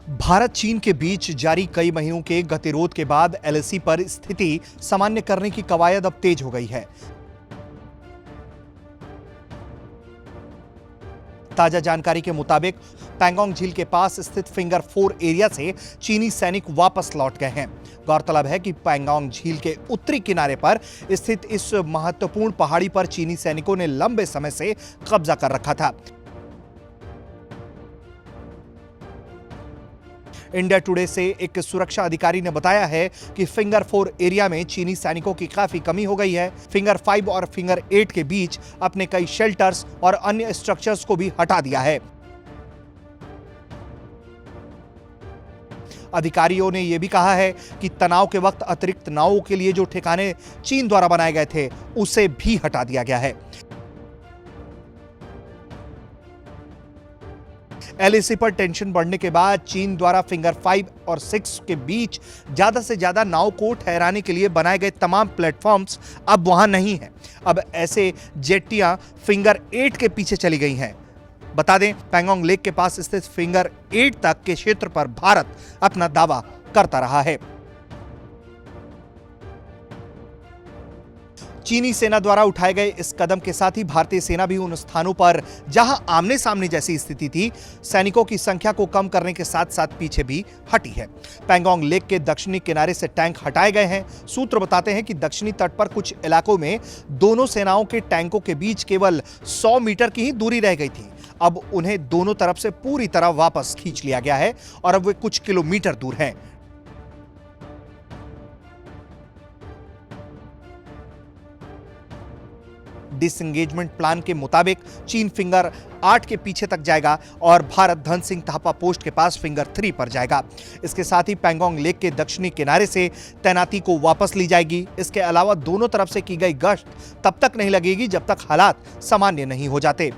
भारत चीन के बीच जारी कई महीनों के गतिरोध के बाद एलएसी पर स्थिति सामान्य करने की कवायद अब तेज हो गई है। ताजा जानकारी के मुताबिक पैंगोंग झील के पास स्थित फिंगर 4 एरिया से चीनी सैनिक वापस लौट गए हैं। गौरतलब है कि पैंगोंग झील के उत्तरी किनारे पर स्थित इस महत्वपूर्ण पहाड़ी पर चीनी सैनिकों ने लंबे समय से कब्जा कर रखा था। इंडिया टुडे से एक सुरक्षा अधिकारी ने बताया है कि फिंगर 4 एरिया में चीनी सैनिकों की काफी कमी हो गई है। फिंगर 5 और फिंगर 8 के बीच अपने कई शेल्टर्स और अन्य स्ट्रक्चर्स को भी हटा दिया है। अधिकारियों ने यह भी कहा है कि तनाव के वक्त अतिरिक्त नावों के लिए जो ठिकाने चीन द्वारा बनाए गए थे उसे भी हटा दिया गया है। एलएसी पर टेंशन बढ़ने के बाद चीन द्वारा फिंगर 5 और 6 के बीच ज्यादा से ज्यादा नाव को ठहराने के लिए बनाए गए तमाम प्लेटफॉर्म्स अब वहां नहीं हैं। अब ऐसे जेट्टियां फिंगर 8 के पीछे चली गई हैं। बता दें, पैंगोंग लेक के पास स्थित फिंगर 8 तक के क्षेत्र पर भारत अपना दावा करता रहा है। चीनी सेना द्वारा उठाए गए इस कदम के साथ ही भारतीय सेना भी उन स्थानों पर जहां आमने सामने जैसी स्थिति थी, सैनिकों की संख्या को कम करने के साथ साथ पीछे भी हटी है। पैंगोंग लेक के दक्षिणी किनारे से टैंक हटाए गए हैं। सूत्र बताते हैं कि दक्षिणी तट पर कुछ इलाकों में दोनों सेनाओं के टैंकों के बीच केवल 100 मीटर की ही दूरी रह गई थी। अब उन्हें दोनों तरफ से पूरी तरह वापस खींच लिया गया है और अब वे कुछ किलोमीटर दूर हैं। डिसएंगेजमेंट प्लान के मुताबिक चीन फिंगर 8 के पीछे तक जाएगा और भारत धन सिंह थापा पोस्ट के पास फिंगर 3 पर जाएगा। इसके साथ ही पैंगोंग लेक के दक्षिणी किनारे से तैनाती को वापस ली जाएगी। इसके अलावा दोनों तरफ से की गई गश्त तब तक नहीं लगेगी जब तक हालात सामान्य नहीं हो जाते।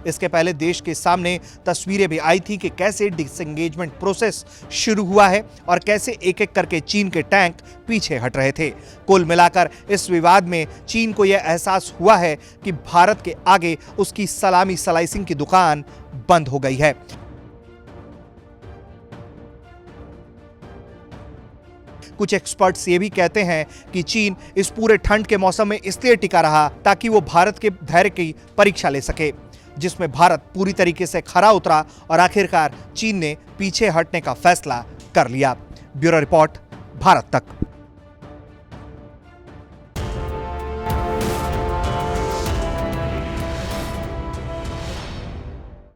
इसके पहले देश के सामने तस्वीरें भी आई थी कि कैसे डिसएंगेजमेंट प्रोसेस शुरू हुआ है और कैसे एक एक करके चीन के टैंक पीछे हट रहे थे। कुल मिलाकर इस विवाद में चीन को यह एहसास हुआ है कि भारत के आगे उसकी सलामी स्लाइसिंग की दुकान बंद हो गई है। कुछ एक्सपर्ट्स ये भी कहते हैं कि चीन इस पूरे ठंड के मौसम में इसलिए टिका रहा ताकि वो भारत के धैर्य की परीक्षा ले सके, जिसमें भारत पूरी तरीके से खरा उतरा और आखिरकार चीन ने पीछे हटने का फैसला कर लिया। ब्यूरो रिपोर्ट, भारत तक।